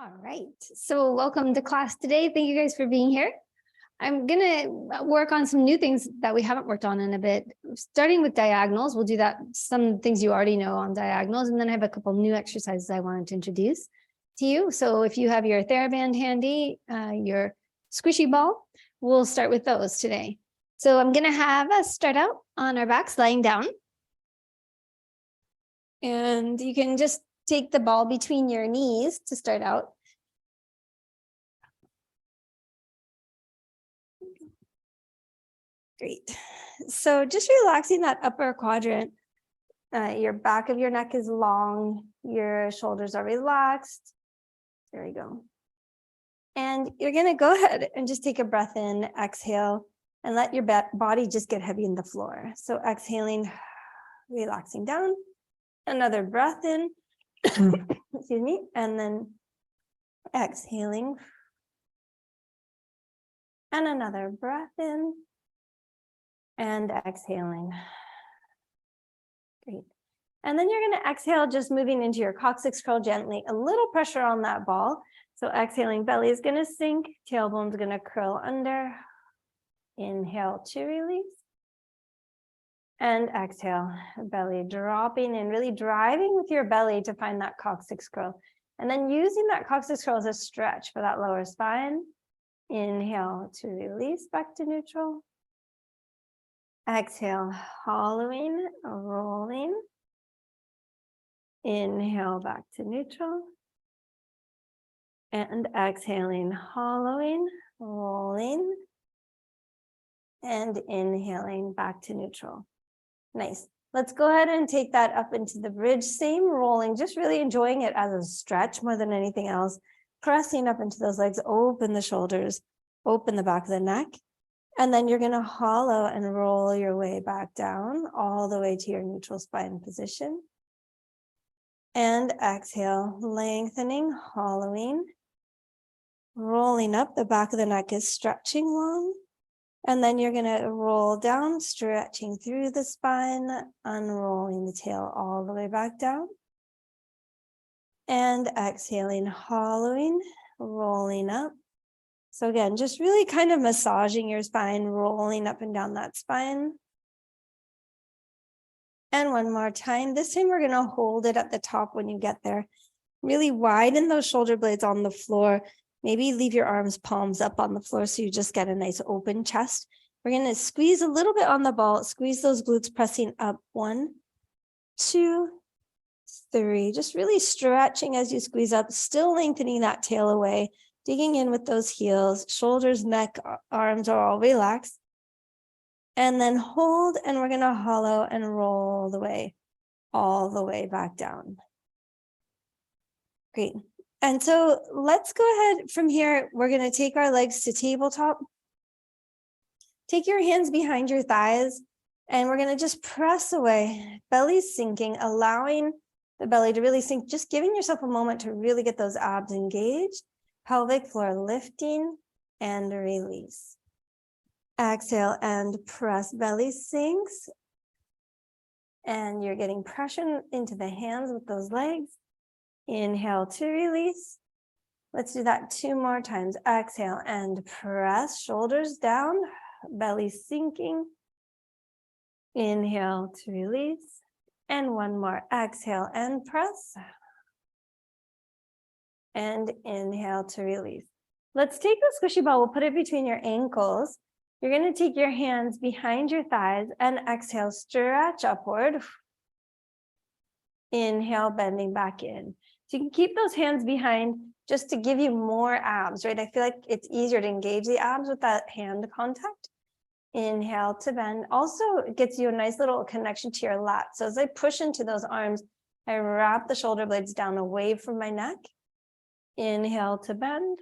All right, so welcome to class today. Thank you guys for being here. I'm gonna work on some new things that we haven't worked on in a bit, starting with diagonals. We'll do that, some things you already know on diagonals, and then I have a couple new exercises I wanted to introduce to you. So if you have your TheraBand handy, your squishy ball, we'll start with those today. So I'm gonna have us start out on our backs, lying down. And you can just take the ball between your knees to start out. Great. So just relaxing that upper quadrant. Your back of your neck is long. Your shoulders are relaxed. There we go. And you're going to go ahead and just take a breath in, exhale, and let your body just get heavy in the floor. So exhaling, relaxing down. Another breath in. Excuse me, and then exhaling, and another breath in, and exhaling. Great. And then you're going to exhale, just moving into your coccyx curl gently, a little pressure on that ball. So exhaling, belly is going to sink, tailbone's going to curl under. Inhale to release. And exhale, belly dropping in, really driving with your belly to find that coccyx curl. And then using that coccyx curl as a stretch for that lower spine. Inhale to release back to neutral. Exhale, hollowing, rolling. Inhale back to neutral. And exhaling, hollowing, rolling. And inhaling back to neutral. Nice. Let's go ahead and take that up into the bridge. Same rolling, just really enjoying it as a stretch more than anything else. Pressing up into those legs, open the shoulders, open the back of the neck. And then you're going to hollow and roll your way back down all the way to your neutral spine position. And exhale, lengthening, hollowing, rolling up. The back of the neck is stretching long. And then you're going to roll down, stretching through the spine, unrolling the tail all the way back down. And exhaling, hollowing, rolling up. So again, just really kind of massaging your spine, rolling up and down that spine. And one more time. This time we're going to hold it at the top when you get there. Really widen those shoulder blades on the floor. Maybe leave your arms, palms up on the floor so you just get a nice open chest. We're going to squeeze a little bit on the ball, squeeze those glutes pressing up. 1, 2, 3. Just really stretching as you squeeze up, still lengthening that tail away, digging in with those heels, shoulders, neck, arms are all relaxed. And then hold, and we're going to hollow and roll the way, all the way back down. Great. And so let's go ahead from here. We're going to take our legs to tabletop. Take your hands behind your thighs, and we're going to just press away, belly sinking, allowing the belly to really sink, just giving yourself a moment to really get those abs engaged, pelvic floor lifting and release. Exhale and press, belly sinks. And you're getting pressure into the hands with those legs. Inhale to release. Let's do that 2 more times. Exhale and press, shoulders down, belly sinking. Inhale to release. And 1 more. Exhale and press. And inhale to release. Let's take the squishy ball. We'll put it between your ankles. You're going to take your hands behind your thighs and exhale, stretch upward. Inhale, bending back in. So you can keep those hands behind just to give you more abs, right? I feel like it's easier to engage the abs with that hand contact. Inhale to bend. Also, it gets you a nice little connection to your lats. So as I push into those arms, I wrap the shoulder blades down away from my neck. Inhale to bend.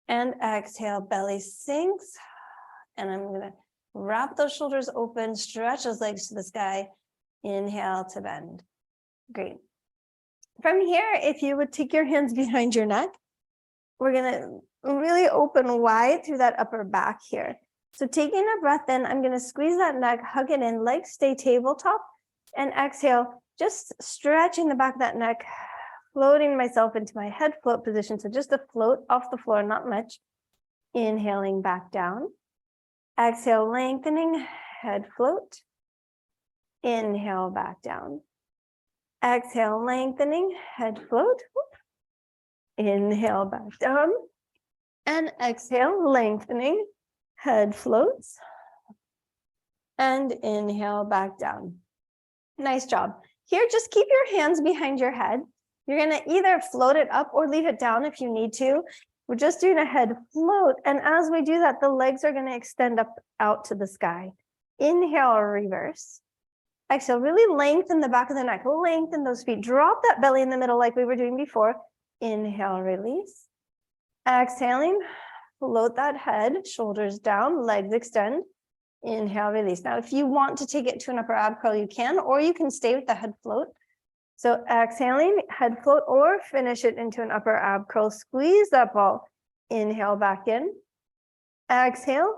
And exhale, belly sinks. And I'm going to wrap those shoulders open, stretch those legs to the sky. Inhale to bend. Great. From here, if you would take your hands behind your neck, we're going to really open wide through that upper back here. So taking a breath in, I'm going to squeeze that neck, hug it in, legs stay tabletop, and exhale, just stretching the back of that neck, floating myself into my head float position. So just a float off the floor, not much. Inhaling back down. Exhale, lengthening, head float. Inhale, back down. Exhale, lengthening, head float. Inhale, back down. And exhale, lengthening, head floats. And inhale, back down. Nice job. Here, just keep your hands behind your head. You're going to either float it up or leave it down if you need to. We're just doing a head float. And as we do that, the legs are going to extend up out to the sky. Inhale, reverse. Exhale, really lengthen the back of the neck. Lengthen those feet. Drop that belly in the middle like we were doing before. Inhale, release. Exhaling, float that head, shoulders down, legs extend. Inhale, release. Now, if you want to take it to an upper ab curl, you can, or you can stay with the head float. So exhaling, head float, or finish it into an upper ab curl. Squeeze that ball. Inhale, back in. Exhale.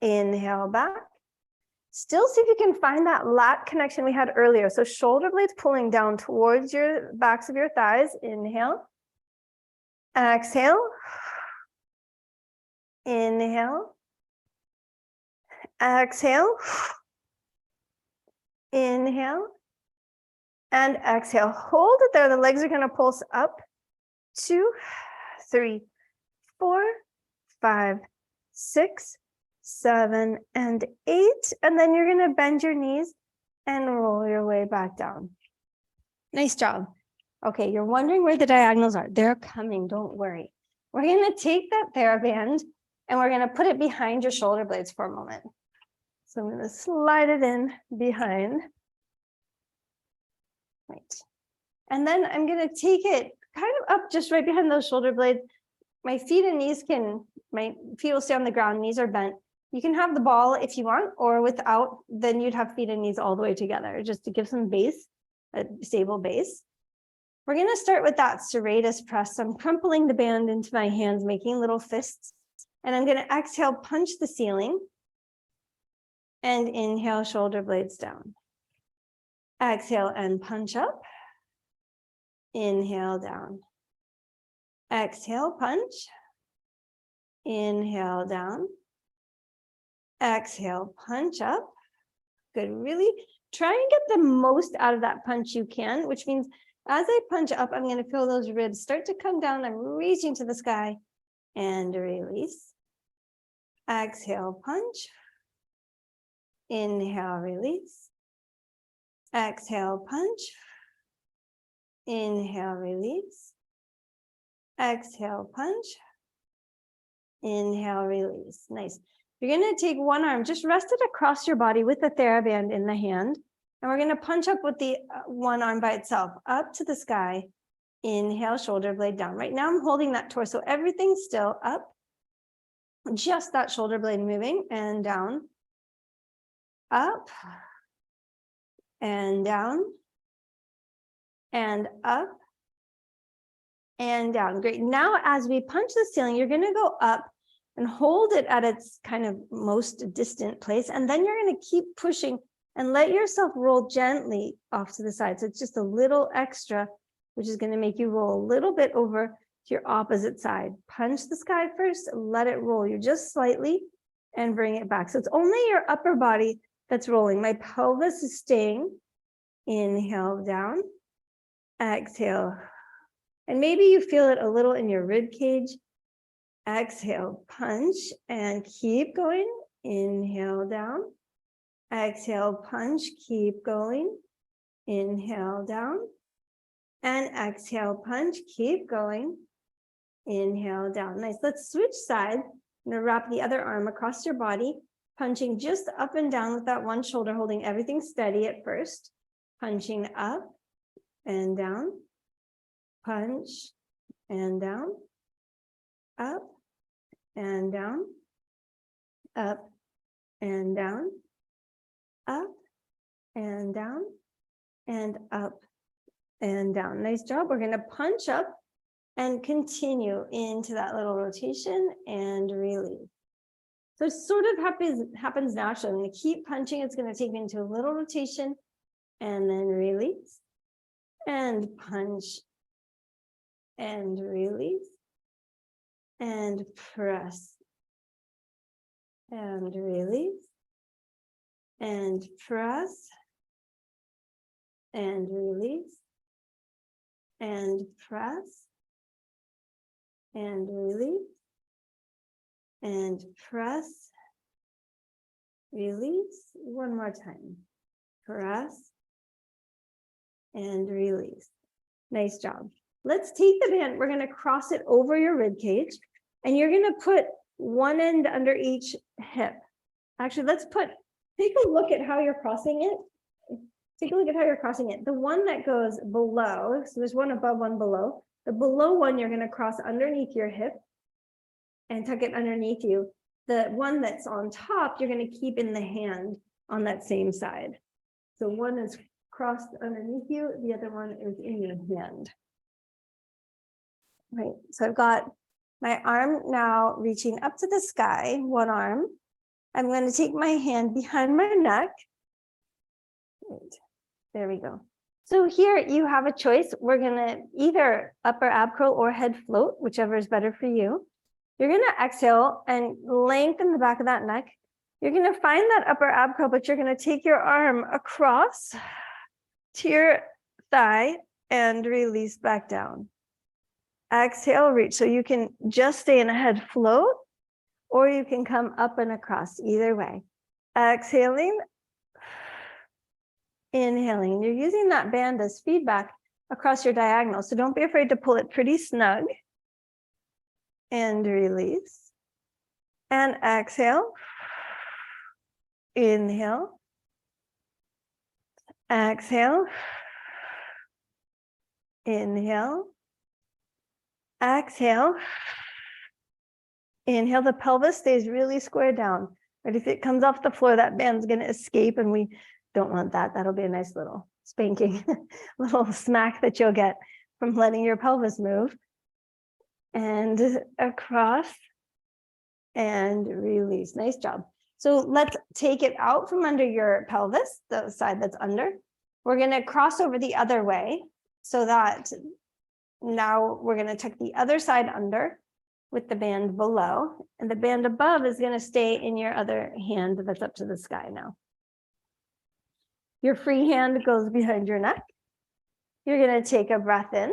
Inhale, back. Still see if you can find that lat connection we had earlier. So shoulder blades pulling down towards your backs of your thighs. Inhale. Exhale. Inhale. Exhale. Inhale. And exhale. Hold it there. The legs are going to pulse up. 2, 3, 4, 5, 6, 7, and 8. And then you're going to bend your knees and roll your way back down. Nice job. Okay, you're wondering where the diagonals are. They're coming, don't worry. We're going to take that TheraBand and we're going to put it behind your shoulder blades for a moment. So I'm going to slide it in behind. Right. And then I'm going to take it kind of up just right behind those shoulder blades. My feet and knees my feet will stay on the ground, knees are bent. You can have the ball if you want, or without, then you'd have feet and knees all the way together just to give some base, a stable base. We're going to start with that serratus press. I'm crumpling the band into my hands, making little fists. And I'm going to exhale, punch the ceiling. And inhale, shoulder blades down. Exhale and punch up. Inhale, down. Exhale, punch. Inhale, down. Exhale, punch up. Good. Really try and get the most out of that punch you can, which means as I punch up, I'm going to feel those ribs start to come down. I'm reaching to the sky and release. Exhale, punch. Inhale, release. Exhale, punch. Inhale, release. Exhale, punch. Inhale, release. Nice. You're going to take one arm, just rest it across your body with the TheraBand in the hand. And we're going to punch up with the one arm by itself, up to the sky. Inhale, shoulder blade down. Right now I'm holding that torso, everything's still up. Just that shoulder blade moving and down. Up. And down. And up. And down. Great. Now as we punch the ceiling, you're going to go up and hold it at its kind of most distant place. And then you're going to keep pushing and let yourself roll gently off to the side. So it's just a little extra, which is going to make you roll a little bit over to your opposite side. Punch the sky first, let it roll you just slightly and bring it back. So it's only your upper body that's rolling. My pelvis is staying. Inhale, down. Exhale. And maybe you feel it a little in your rib cage. Exhale, punch and keep going. Inhale, down. Exhale, punch, keep going. Inhale, down. And exhale, punch, keep going. Inhale, down. Nice. Let's switch sides. I'm going to wrap the other arm across your body, punching just up and down with that one shoulder, holding everything steady at first. Punching up and down. Punch and down. Up and down. Up and down. Up and down. And up and down. Nice job. We're going to punch up and continue into that little rotation and release. So it sort of happens naturally. I'm going to keep punching. It's going to take me into a little rotation and then release. and punch and release and press and release and press and release and press and release and press, release. One more time. Press and release. Nice job. Let's take the band. We're going to cross it over your rib cage, and you're going to put one end under each hip. Actually, take a look at how you're crossing it. Take a look at how you're crossing it. The one that goes below, so there's one above, one below. The below one, you're going to cross underneath your hip and tuck it underneath you. The one that's on top, you're going to keep in the hand on that same side. So one is crossed underneath you, the other one is in your hand. Right, so I've got my arm now reaching up to the sky, one arm. I'm going to take my hand behind my neck. Right. There we go. So here you have a choice. We're going to either upper ab curl or head float, whichever is better for you. You're going to exhale and lengthen the back of that neck. You're going to find that upper ab curl, but you're going to take your arm across to your thigh and release back down. Exhale, reach. So you can just stay in a head float, or you can come up and across, either way. Exhaling, inhaling. You're using that band as feedback across your diagonal, so don't be afraid to pull it pretty snug. And release. And exhale. Inhale. Exhale. Inhale. Exhale. Inhale, the pelvis stays really squared down. But if it comes off the floor, that band's going to escape, and we don't want that. That'll be a nice little spanking, little smack that you'll get from letting your pelvis move. And across and release. Nice job. So let's take it out from under your pelvis, the side that's under. We're going to cross over the other way so that now we're going to tuck the other side under with the band below, and the band above is going to stay in your other hand that's up to the sky now. Your free hand goes behind your neck. You're going to take a breath in,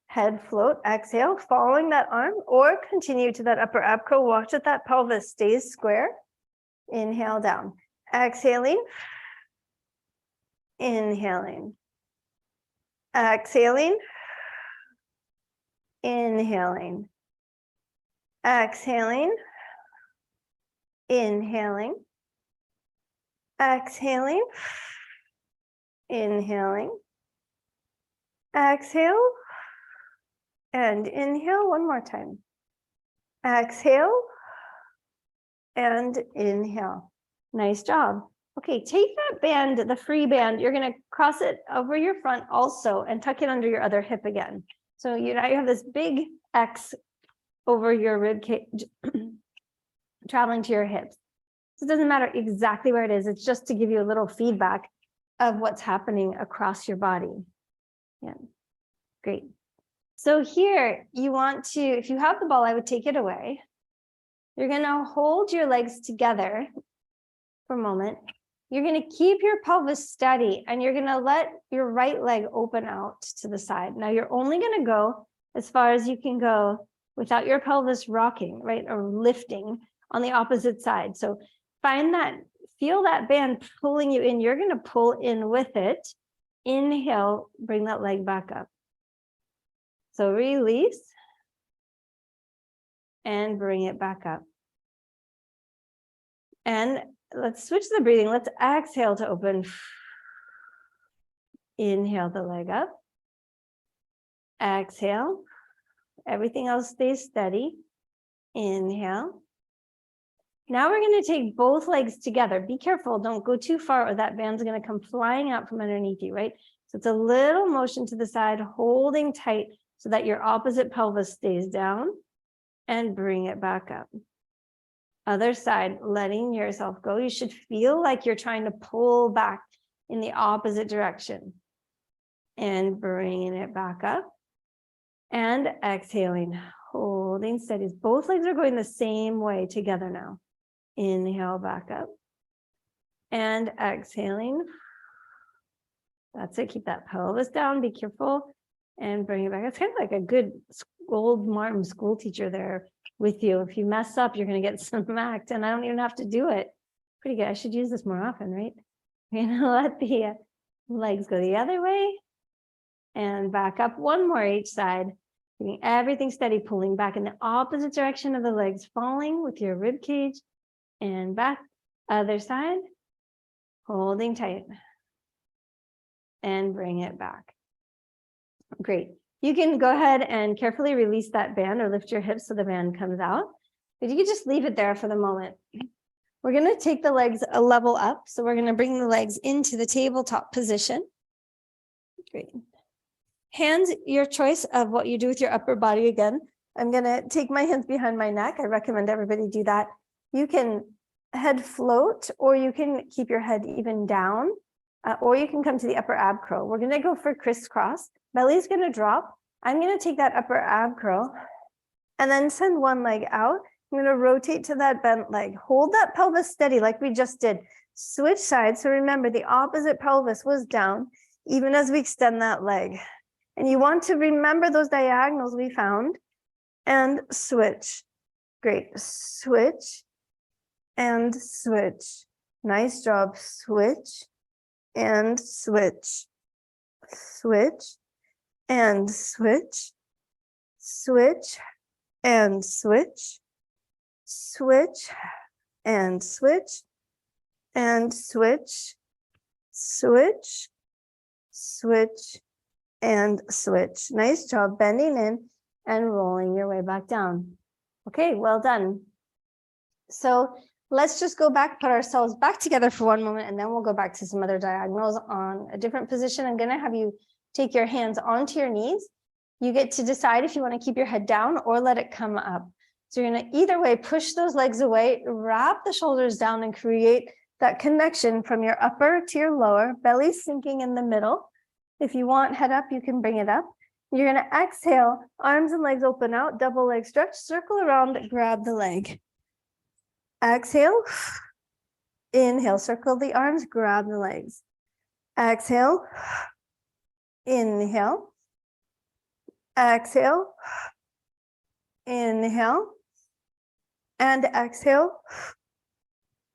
head float, exhale, following that arm, or continue to that upper ab curl. Watch that that pelvis stays square. Inhale down, exhaling, inhaling, exhaling, inhaling, exhaling, inhaling, exhaling, inhaling, exhale, and inhale one more time. Exhale and inhale. Nice job. Okay, take that band, the free band, you're going to cross it over your front also and tuck it under your other hip again. So now you have this big X over your rib cage traveling to your hips. So it doesn't matter exactly where it is. It's just to give you a little feedback of what's happening across your body. Yeah, great. So here you want to, if you have the ball, I would take it away. You're going to hold your legs together for a moment. You're going to keep your pelvis steady, and you're going to let your right leg open out to the side. Now you're only going to go as far as you can go without your pelvis rocking, right, or lifting on the opposite side. So find that, feel that band pulling you in. You're going to pull in with it. Inhale, bring that leg back up. So release and bring it back up. And let's switch the breathing. Let's exhale to open. Inhale the leg up. Exhale. Everything else stays steady. Inhale. Now we're going to take both legs together. Be careful. Don't go too far or that band's going to come flying out from underneath you, right? So it's a little motion to the side, holding tight so that your opposite pelvis stays down, and bring it back up. Other side, letting yourself go. You should feel like you're trying to pull back in the opposite direction. and bringing it back up. And exhaling, holding steady. Both legs are going the same way together now. Inhale back up. And exhaling. That's it. Keep that pelvis down. Be careful. And bring it back. It's kind of like a good old Martin school teacher there with you. If you mess up, you're going to get smacked. And I don't even have to do it. Pretty good. I should use this more often, right? You're going to let the legs go the other way. And back up. One more each side. Keeping everything steady, pulling back in the opposite direction of the legs, falling with your rib cage. And back. Other side. Holding tight. And bring it back. Great. You can go ahead and carefully release that band or lift your hips so the band comes out. But you can just leave it there for the moment. We're going to take the legs a level up. So we're going to bring the legs into the tabletop position. Great. Hands, your choice of what you do with your upper body again. I'm going to take my hands behind my neck. I recommend everybody do that. You can head float, or you can keep your head even down, or you can come to the upper ab curl. We're going to go for crisscross. Belly's going to drop. I'm going to take that upper ab curl and then send one leg out. I'm going to rotate to that bent leg. Hold that pelvis steady like we just did. Switch sides. So remember, the opposite pelvis was down, even as we extend that leg. And you want to remember those diagonals we found and switch. Great. Switch and switch. Nice job. Switch and switch. Switch and switch. Switch and switch. Switch and switch. And switch. Switch. Switch. And switch. Nice job bending in and rolling your way back down. Okay, well done. So let's just go back, put ourselves back together for one moment, and then we'll go back to some other diagonals on a different position. I'm going to have you take your hands onto your knees. You get to decide if you want to keep your head down or let it come up. So you're going to either way push those legs away, wrap the shoulders down, and create that connection from your upper to your lower, belly sinking in the middle. If you want head up, you can bring it up. You're going to exhale, arms and legs open out, double leg stretch, circle around, grab the leg. Exhale, inhale, circle the arms, grab the legs. Exhale, inhale, exhale, inhale, and exhale,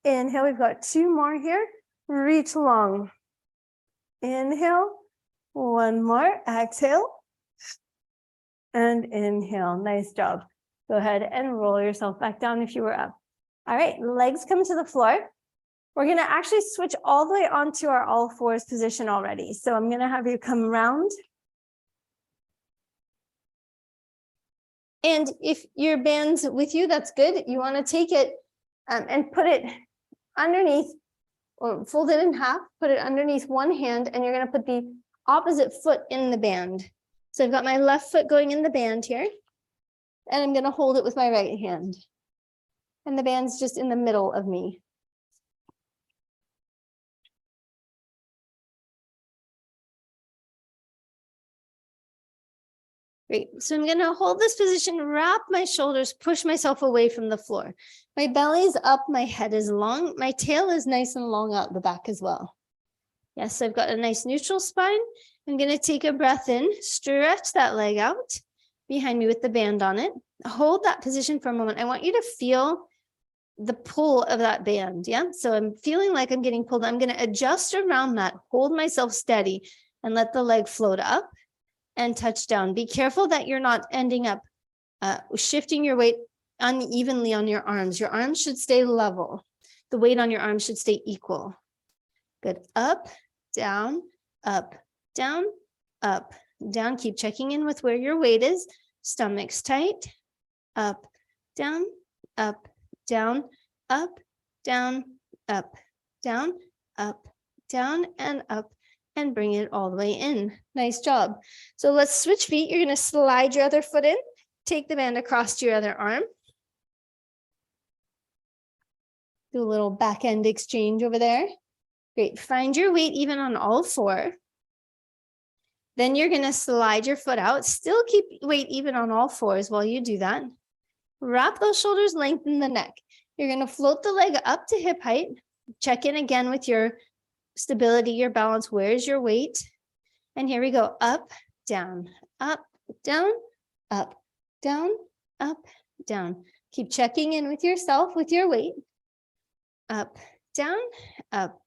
inhale. We've got two more here. Reach long. Inhale. One more, exhale, and inhale. Nice job. Go ahead and roll yourself back down if you were up. All right, legs come to the floor. We're going to actually switch all the way onto our all fours position already. So I'm going to have you come around. And if your band's with you, that's good. You want to take it and put it underneath, or fold it in half, put it underneath one hand, and you're going to put the opposite foot in the band. So I've got my left foot going in the band here, and I'm going to hold it with my right hand. And the band's just in the middle of me. Great. So I'm going to hold this position, wrap my shoulders, push myself away from the floor. My belly's up, my head is long, my tail is nice and long out the back as well. Yes, I've got a nice neutral spine. I'm going to take a breath in, stretch that leg out behind me with the band on it. Hold that position for a moment. I want you to feel the pull of that band. Yeah. So I'm feeling like I'm getting pulled. I'm going to adjust around that, hold myself steady, and let the leg float up and touch down. Be careful that you're not ending up shifting your weight unevenly on your arms. Your arms should stay level. The weight on your arms should stay equal. Good. Up, down, up, down, up, down. Keep checking in with where your weight is. Stomach's tight. Up, down, up, down, up, down, up, down, up, down, and up, and bring it all the way in. Nice job. So let's switch feet. You're going to slide your other foot in, take the band across to your other arm. Do a little back end exchange over there. Great. Find your weight even on all four. Then you're going to slide your foot out. Still keep weight even on all fours while you do that. Wrap those shoulders, lengthen the neck. You're going to float the leg up to hip height. Check in again with your stability, your balance. Where's your weight? And here we go. Up, down, up, down, up, down, up, down. Keep checking in with yourself, with your weight. Up, down, up,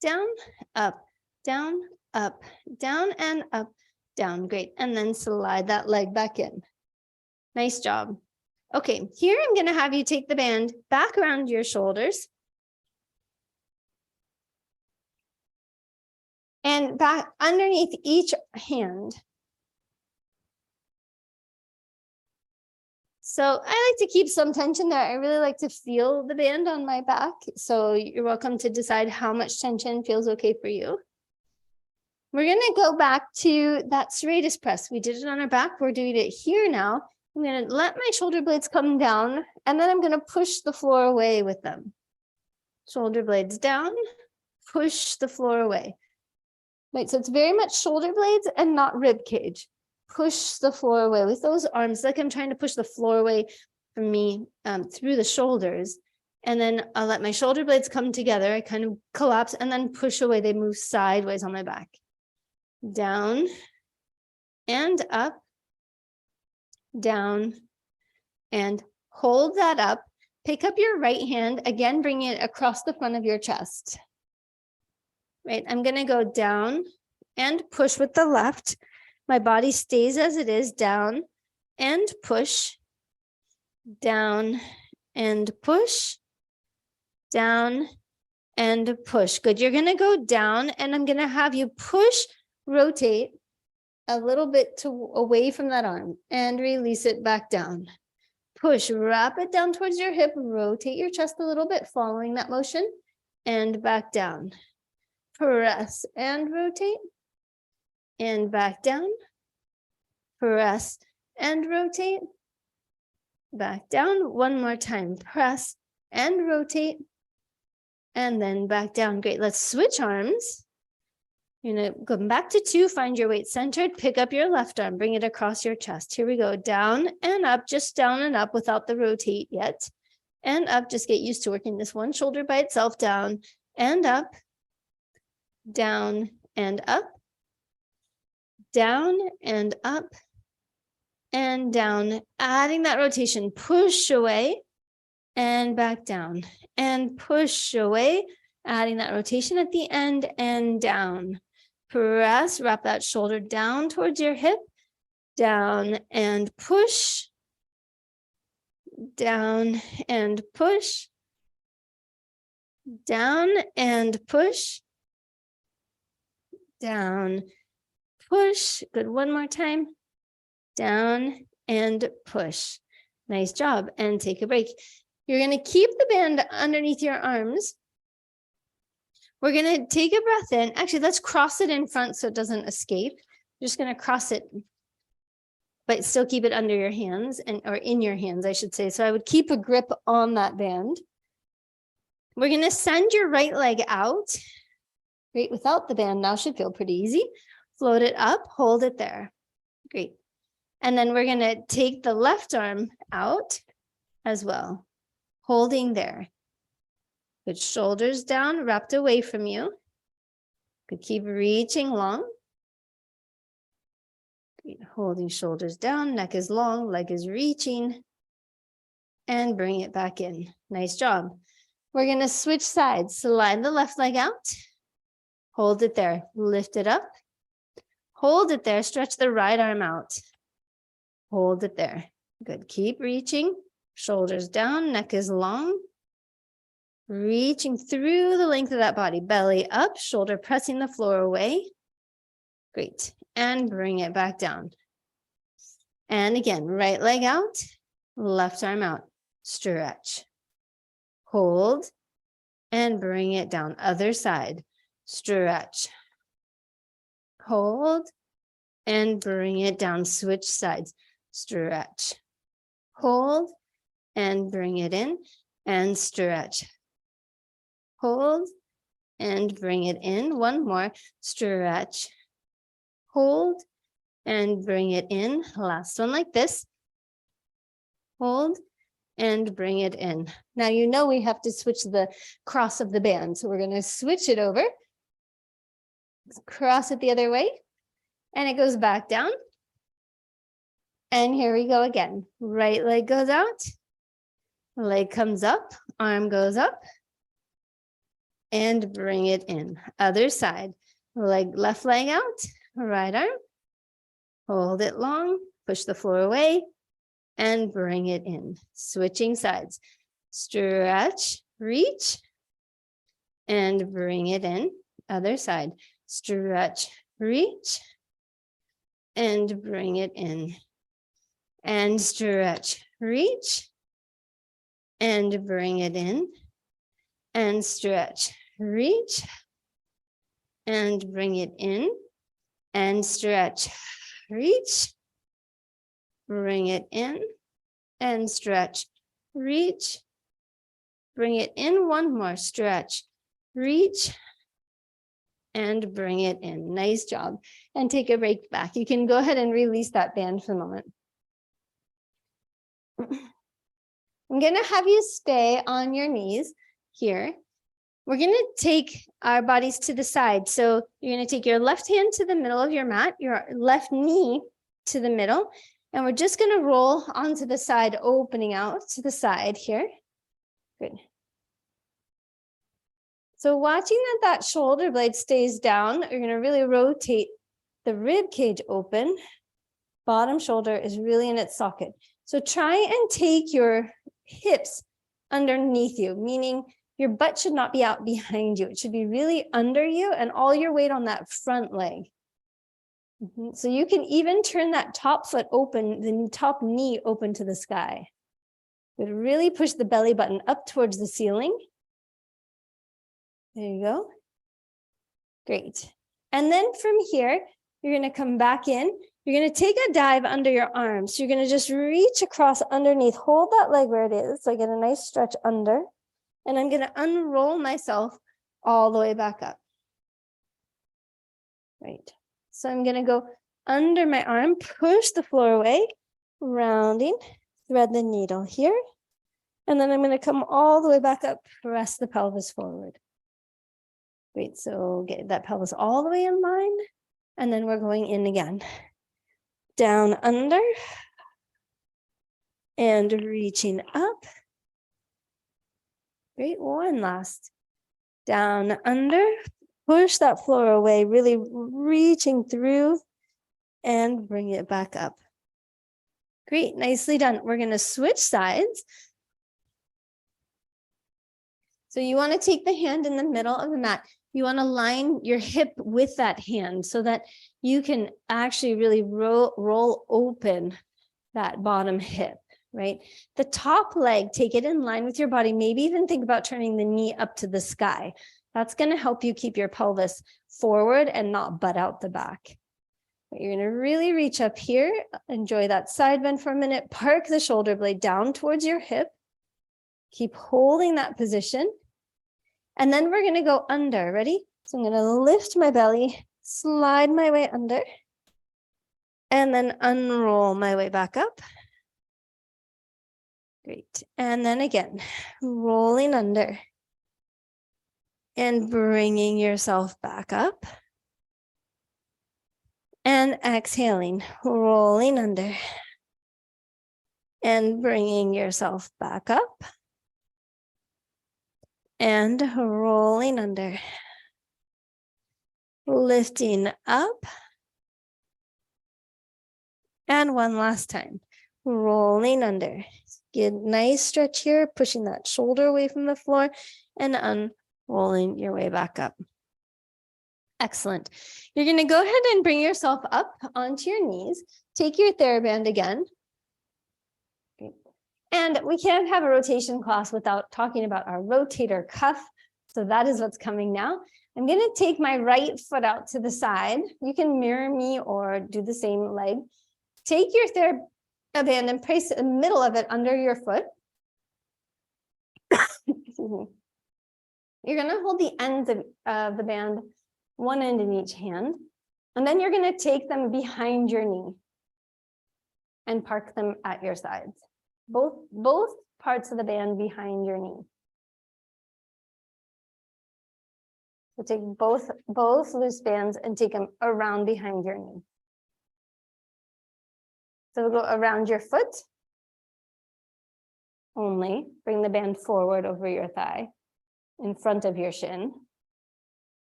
down, up, down, up, down, and up, down. Great. And then slide that leg back in. Nice job. Okay, here I'm going to have you take the band back around your shoulders. And back underneath each hand. So I like to keep some tension there. I really like to feel the band on my back. So you're welcome to decide how much tension feels okay for you. We're going to go back to that serratus press. We did it on our back. We're doing it here now. I'm going to let my shoulder blades come down, and then I'm going to push the floor away with them. Shoulder blades down, push the floor away. Right, so it's very much shoulder blades and not rib cage. Push the floor away with those arms, like I'm trying to push the floor away from me through the shoulders. And then I'll let my shoulder blades come together. I kind of collapse and then push away. They move sideways on my back. Down and up, down, and hold that up. Pick up your right hand, again, bring it across the front of your chest. Right, I'm going to go down and push with the left. My body stays as it is, down and push, down and push, down and push. Good, you're going to go down and I'm going to have you push, rotate a little bit away from that arm and release it back down. Push, wrap it down towards your hip, rotate your chest a little bit, following that motion, and back down. Press and rotate, and back down. Press and rotate, back down. One more time, press and rotate, and then back down. Great, let's switch arms. You're gonna go back to 2, find your weight centered, pick up your left arm, bring it across your chest. Here we go, down and up, just down and up without the rotate yet. And up, just get used to working this one shoulder by itself, down and up, down and up, down and up, and down, adding that rotation, push away and back down, and push away, adding that rotation at the end and down. Press, wrap that shoulder down towards your hip, down and push, down and push, down and push, down, push. Good, one more time. Down and push. Nice job. And take a break. You're going to keep the band underneath your arms. We're going to take a breath in. Actually, let's cross it in front so it doesn't escape. You're just going to cross it, but still keep it under your hands, or in your hands, I should say. So I would keep a grip on that band. We're going to send your right leg out. Great, without the band now should feel pretty easy. Float it up, hold it there. Great. And then we're going to take the left arm out as well, holding there. Good, shoulders down, wrapped away from you. Good, keep reaching long. Good, holding shoulders down, neck is long, leg is reaching. And bring it back in. Nice job. We're going to switch sides. Slide the left leg out. Hold it there, lift it up. Hold it there, stretch the right arm out. Hold it there. Good, keep reaching. Shoulders down, neck is long. Reaching through the length of that body, belly up, shoulder pressing the floor away. Great, and bring it back down. And again, right leg out, left arm out, stretch. Hold, and bring it down. Other side, stretch. Hold, and bring it down. Switch sides, stretch. Hold, and bring it in, and stretch. Hold, and bring it in. One more, stretch. hold, and bring it in. Last one like this. Hold and bring it in. Now you know we have to switch the cross of the band. So we're going to switch it over. Cross it the other way. And it goes back down. And here we go again. Right leg goes out. Leg comes up. Arm goes up. And bring it in. Other side. Left leg out. Right arm. Hold it long. Push the floor away. And bring it in. Switching sides. Stretch. Reach. And bring it in. Other side. Stretch. Reach. And bring it in. And stretch, reach, and bring it in, and stretch, reach, and bring it in, and stretch, reach, bring it in, and stretch, reach, bring it in. One more, stretch, reach, and bring it in. Nice job. And take a break back. You can go ahead and release that band for a moment. I'm going to have you stay on your knees here. We're going to take our bodies to the side. So you're going to take your left hand to the middle of your mat, your left knee to the middle, and we're just going to roll onto the side, opening out to the side here. Good. So watching that shoulder blade stays down, you're going to really rotate the rib cage open. Bottom shoulder is really in its socket. So try and take your hips underneath you, meaning your butt should not be out behind you. It should be really under you and all your weight on that front leg. So you can even turn that top foot open, the top knee open to the sky. But really push the belly button up towards the ceiling. There you go. Great. And then from here, you're going to come back in. You're going to take a dive under your arms. So you're going to just reach across underneath. Hold that leg where it is. So I get a nice stretch under. And I'm going to unroll myself all the way back up. Right. So I'm going to go under my arm, push the floor away, rounding, thread the needle here. And then I'm going to come all the way back up, press the pelvis forward. Great. So get that pelvis all the way in line. And then we're going in again. Down under and reaching up. Great. One last. Down under, push that floor away, really reaching through and bring it back up. Great. Nicely done. We're going to switch sides. So you want to take the hand in the middle of the mat. You want to line your hip with that hand so that you can actually really roll open that bottom hip, right? The top leg, take it in line with your body. Maybe even think about turning the knee up to the sky. That's going to help you keep your pelvis forward and not butt out the back. But you're going to really reach up here. Enjoy that side bend for a minute. Park the shoulder blade down towards your hip. Keep holding that position. And then we're going to go under. Ready? So I'm going to lift my belly, slide my way under, and then unroll my way back up. Great. And then again, rolling under and bringing yourself back up. And exhaling, rolling under and bringing yourself back up. And rolling under, lifting up, and one last time, rolling under. Get a nice stretch here, pushing that shoulder away from the floor and unrolling your way back up. Excellent. You're going to go ahead and bring yourself up onto your knees. Take your TheraBand again. And we can't have a rotation class without talking about our rotator cuff. So that is what's coming now. I'm going to take my right foot out to the side. You can mirror me or do the same leg. Take your TheraBand and place the middle of it under your foot. Excuse me. You're going to hold the ends of the band, one end in each hand. And then you're going to take them behind your knee and park them at your sides. Both parts of the band behind your knee. So take both loose bands and take them around behind your knee. So we'll go around your foot only. Bring the band forward over your thigh, in front of your shin.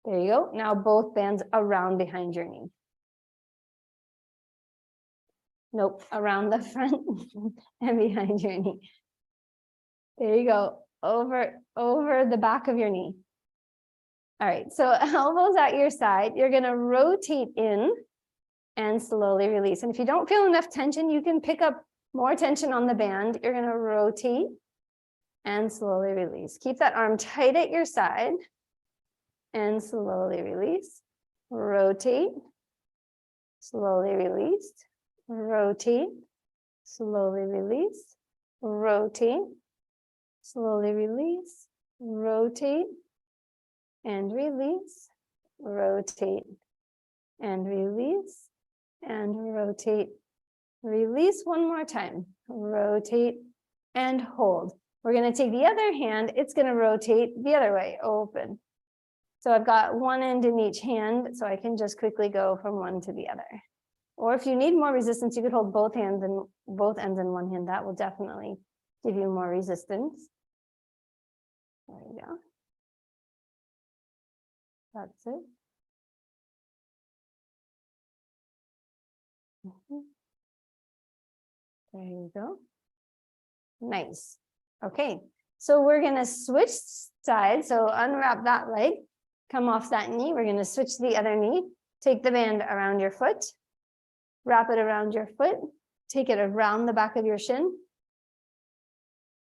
There you go. Now both bands around behind your knee. Nope, around the front and behind your knee. There you go. Over the back of your knee. All right, so elbows at your side. You're going to rotate in and slowly release. And if you don't feel enough tension, you can pick up more tension on the band. You're going to rotate and slowly release. Keep that arm tight at your side and slowly release. Rotate, slowly release. Rotate, slowly release. Rotate, slowly release. Rotate and release. Rotate and release. And rotate, release one more time. Rotate and hold. We're going to take the other hand. It's going to rotate the other way, open. So I've got one end in each hand, so I can just quickly go from one to the other. Or if you need more resistance, you could hold both ends in one hand. That will definitely give you more resistance. There you go. That's it. There you go. Nice. Okay, so we're going to switch sides. So unwrap that leg, come off that knee. We're going to switch the other knee. Take the band around your foot, wrap it around your foot, take it around the back of your shin,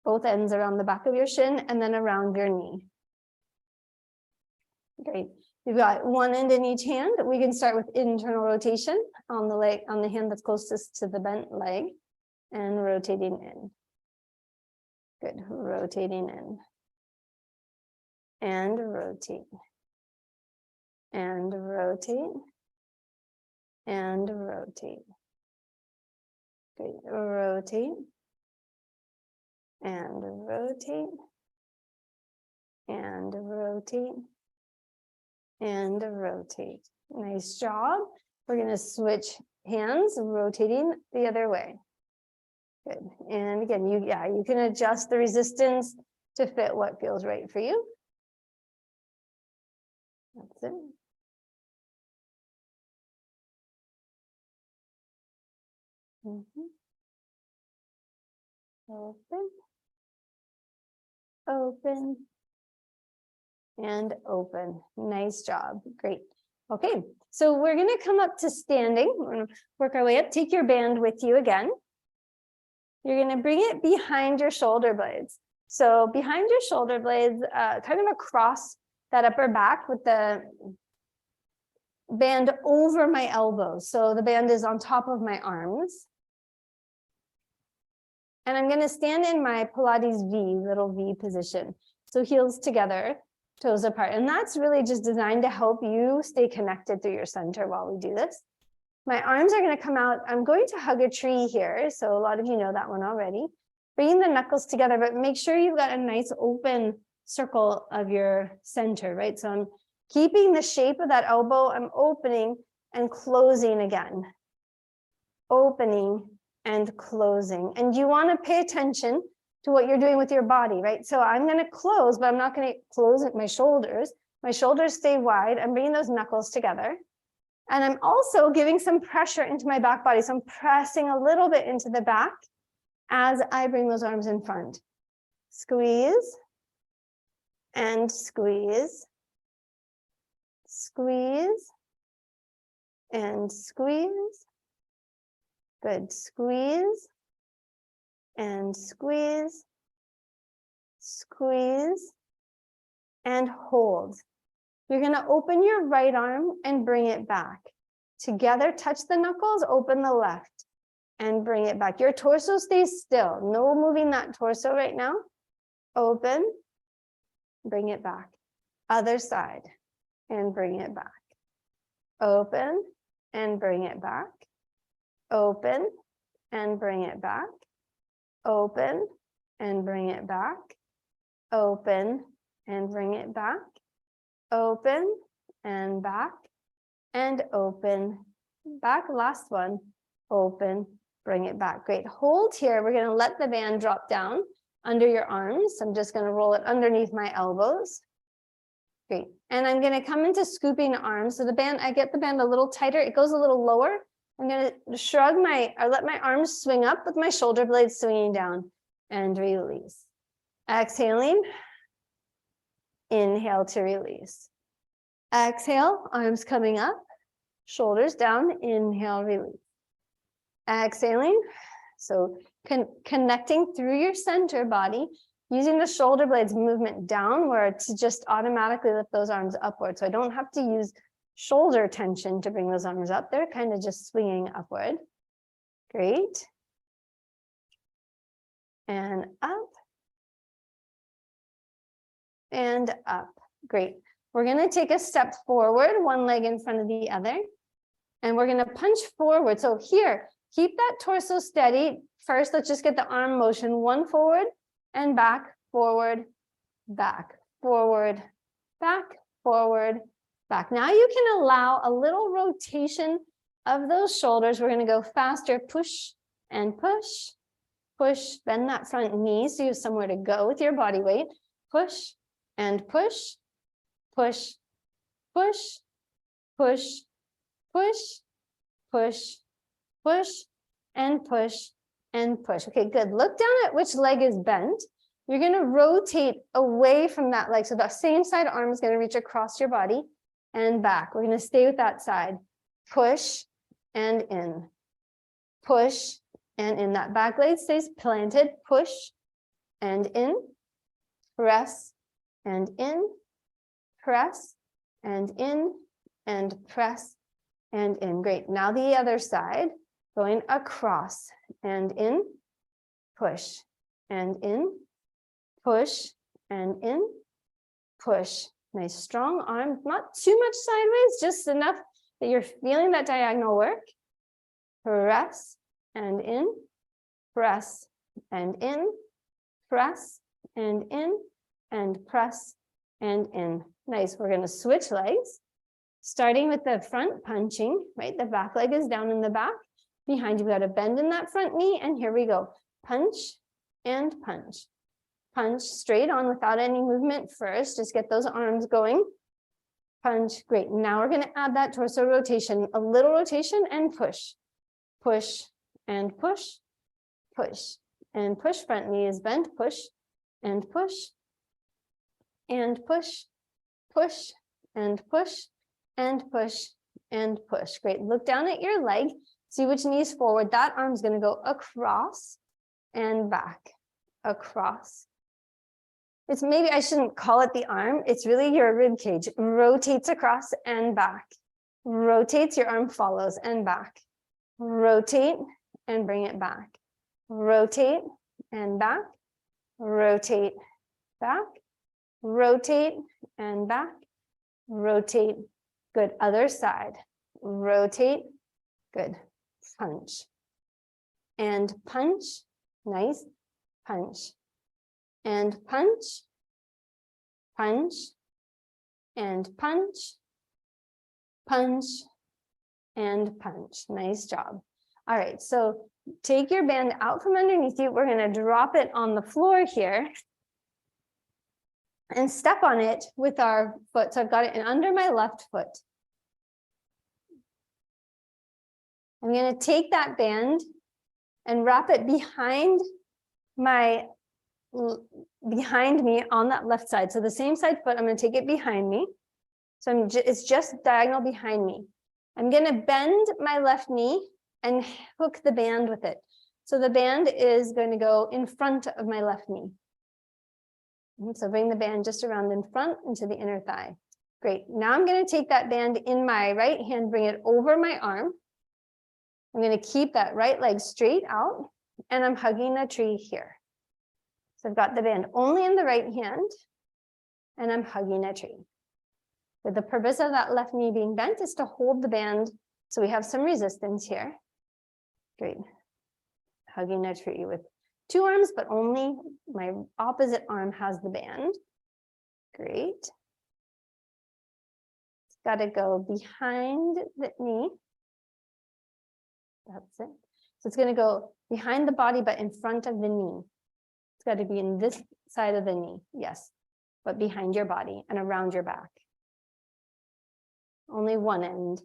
both ends around the back of your shin, and then around your knee. Great. You've got one end in each hand. We can start with internal rotation on the leg, on the hand that's closest to the bent leg, and rotating in. Good. Rotating in. And rotate. And rotate. And rotate. Good. Rotate. And rotate. And rotate. And rotate. Nice job. We're going to switch hands, rotating the other way. Good. And again, you can adjust the resistance to fit what feels right for you. That's it. Open. Open. And open. Nice job. Great. Okay, so we're going to come up to standing. We're going to work our way up. Take your band with you again. You're going to bring it behind your shoulder blades. So behind your shoulder blades, kind of across that upper back with the band over my elbows. So the band is on top of my arms. And I'm going to stand in my Pilates V, little V position. So heels together, toes apart. And that's really just designed to help you stay connected through your center while we do this. My arms are going to come out. I'm going to hug a tree here. So a lot of you know that one already. Bringing the knuckles together, but make sure you've got a nice open circle of your center, right? So I'm keeping the shape of that elbow. I'm opening and closing again. Opening and closing. And you want to pay attention to what you're doing with your body, right? So I'm going to close, but I'm not going to close at my shoulders. My shoulders stay wide. I'm bringing those knuckles together. And I'm also giving some pressure into my back body. So I'm pressing a little bit into the back as I bring those arms in front. Squeeze and squeeze. Squeeze and squeeze. Good. Squeeze and squeeze. Squeeze and hold. You're going to open your right arm and bring it back. Together, touch the knuckles, open the left, and bring it back. Your torso stays still. No moving that torso right now. Open, bring it back. Other side, and bring it back. open and bring it back, open and bring it back, open and bring it back, open and bring it back, open and back, and open, back. Last one, open, bring it back. Great, hold here. We're gonna let the band drop down under your arms. I'm just gonna roll it underneath my elbows. Great, and I'm gonna come into scooping arms. So the band, I get the band a little tighter, it goes a little lower. I'm gonna shrug or let my arms swing up with my shoulder blades swinging down and release. Exhaling, inhale to release. Exhale, arms coming up, shoulders down, inhale, release. Exhaling, so connecting through your center body, using the shoulder blades movement downward to just automatically lift those arms upward. So I don't have to use shoulder tension to bring those arms up. They're kind of just swinging upward. Great. And up. And up. Great. We're going to take a step forward, one leg in front of the other. And we're going to punch forward. So here, keep that torso steady. First, let's just get the arm motion. One forward and back, forward, back, forward, back, forward, back. Now you can allow a little rotation of those shoulders. We're going to go faster. Push and push, push. Bend that front knee so you have somewhere to go with your body weight. Push and push, push, push, push, push, push, push, and push, and push. Okay, good. Look down at which leg is bent. You're going to rotate away from that leg. So the same side arm is going to reach across your body and back. We're going to stay with that side. Push and in. Push and in. That back leg stays planted. Push and in. Press and in. Press and in. And press and in. Great. Now the other side. Going across and in. Push and in. Push and in. Push. Nice strong arm, not too much sideways, just enough that you're feeling that diagonal work. Press and in, press and in, press and in, and press and in. Nice. We're going to switch legs, starting with the front punching, right? The back leg is down in the back. Behind you, we've got a bend in that front knee, and here we go. Punch and punch. Punch straight on without any movement first. Just get those arms going. Punch. Great. Now we're going to add that torso rotation, a little rotation, and push. Push and push. Push and push. Front knee is bent. Push and push. And push. Push and push. And push and push. Great. Look down at your leg. See which knee is forward. That arm's going to go across and back. Across. It's maybe I shouldn't call it the arm. It's really your rib cage. Rotates across and back. Rotates, your arm follows and back. Rotate and bring it back. Rotate and back. Rotate back. Rotate and back. Rotate. Good. Other side. Rotate. Good. Punch. And punch. Nice. Punch. And punch, punch, and punch, punch, and punch. Nice job. All right, so take your band out from underneath you. We're going to drop it on the floor here and step on it with our foot. So I've got it under my left foot. I'm going to take that band and wrap it behind me on that left side. So the same side foot, I'm going to take it behind me. So it's just diagonal behind me. I'm going to bend my left knee and hook the band with it. So the band is going to go in front of my left knee. And so bring the band just around in front into the inner thigh. Great. Now I'm going to take that band in my right hand, bring it over my arm. I'm going to keep that right leg straight out, and I'm hugging a tree here. So I've got the band only in the right hand, and I'm hugging a tree. But the purpose of that left knee being bent is to hold the band. So we have some resistance here. Great. Hugging a tree with two arms, but only my opposite arm has the band. Great. It's got to go behind the knee. That's it. So it's going to go behind the body, but in front of the knee. It's got to be in this side of the knee. Yes, but behind your body and around your back. Only one end.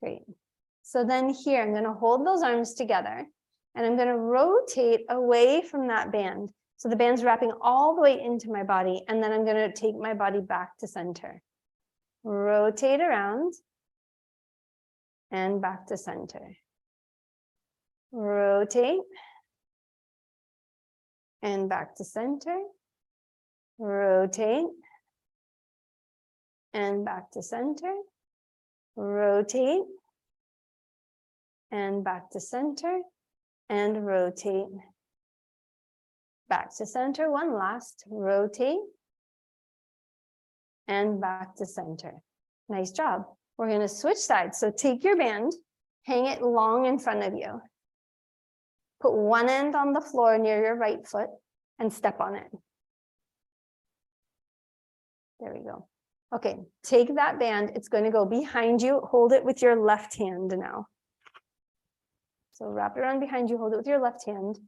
Great. So then here, I'm going to hold those arms together and I'm going to rotate away from that band. So the band's wrapping all the way into my body, and then I'm going to take my body back to center. Rotate around and back to center. Rotate and back to center. Rotate and back to center. Rotate and back to center, and rotate back to center. One last, rotate and back to center. Nice job. We're going to switch sides. So take your band, hang it long in front of you. Put one end on the floor near your right foot and step on it. There we go. Okay, take that band. It's going to go behind you. Hold it with your left hand now. So wrap it around behind you, hold it with your left hand.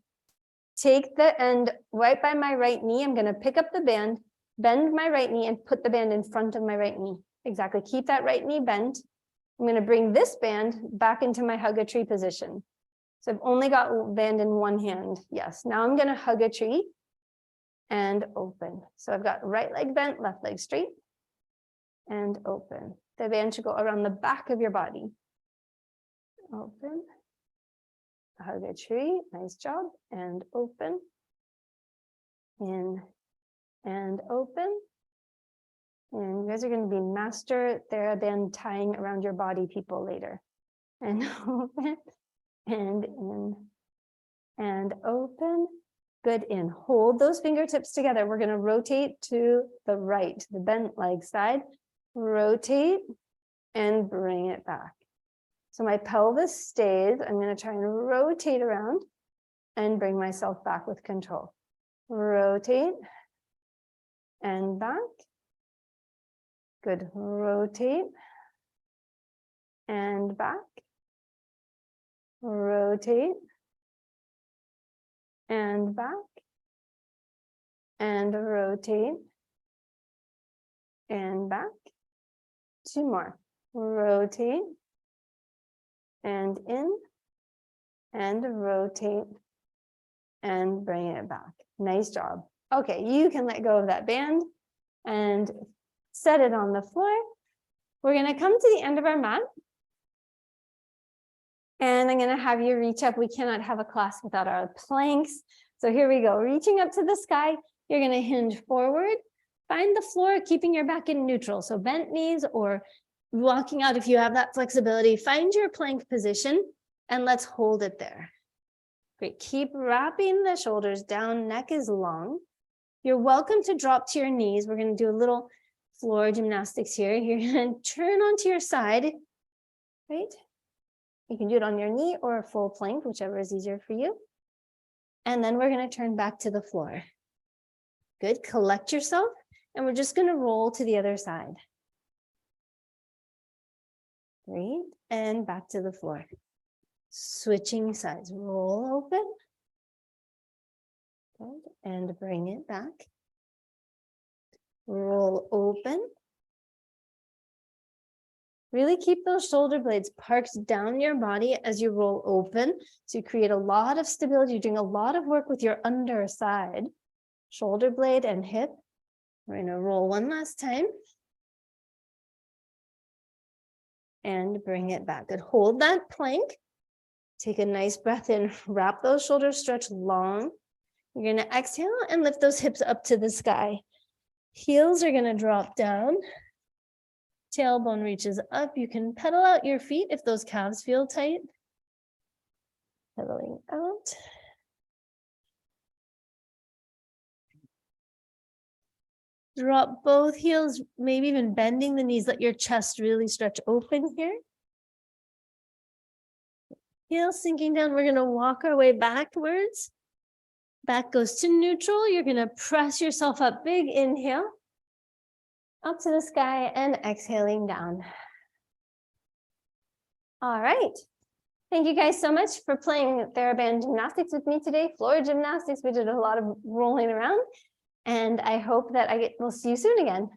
Take the end right by my right knee. I'm going to pick up the band, bend my right knee, and put the band in front of my right knee. Exactly. Keep that right knee bent. I'm going to bring this band back into my hug a tree position. So I've only got band in one hand. Yes. Now I'm going to hug a tree and open. So I've got right leg bent, left leg straight, and open. The band should go around the back of your body. Open. Hug a tree, nice job, and open, in, and open. And you guys are going to be master TheraBand tying around your body people later. And open, and in, and open. Good, in. Hold those fingertips together. We're going to rotate to the right, the bent leg side. Rotate and bring it back. So my pelvis stays. I'm going to try and rotate around and bring myself back with control. Rotate and back. Good. Rotate and back. Rotate and back. And rotate and back. Two more. Rotate and in, and rotate and bring it back. Nice job. Okay, you can let go of that band and set it on the floor. We're going to come to the end of our mat. And I'm going to have you reach up. We cannot have a class without our planks. So here we go. Reaching up to the sky, you're going to hinge forward. Find the floor, keeping your back in neutral. So bent knees or walking out if you have that flexibility. Find your plank position and let's hold it there. Great. Keep wrapping the shoulders down. Neck is long. You're welcome to drop to your knees. We're going to do a little floor gymnastics here. You're going to turn onto your side. Right? You can do it on your knee or a full plank, whichever is easier for you. And then we're going to turn back to the floor. Good. Collect yourself. And we're just going to roll to the other side. Great. And back to the floor. Switching sides. Roll open. Good. And bring it back. Roll open. Really keep those shoulder blades parked down your body as you roll open. So you create a lot of stability. You're doing a lot of work with your underside. Shoulder blade and hip. We're going to roll one last time. And bring it back. Good. Hold that plank. Take a nice breath in. Wrap those shoulders, stretch long. You're going to exhale and lift those hips up to the sky. Heels are going to drop down. Tailbone reaches up. You can pedal out your feet if those calves feel tight. Pedaling out. Drop both heels, maybe even bending the knees. Let your chest really stretch open here. Heels sinking down. We're going to walk our way backwards. Back goes to neutral. You're going to press yourself up. Big inhale. Up to the sky and exhaling down. All right. Thank you guys so much for playing TheraBand gymnastics with me today. Floor gymnastics. We did a lot of rolling around. And I hope that we'll see you soon again.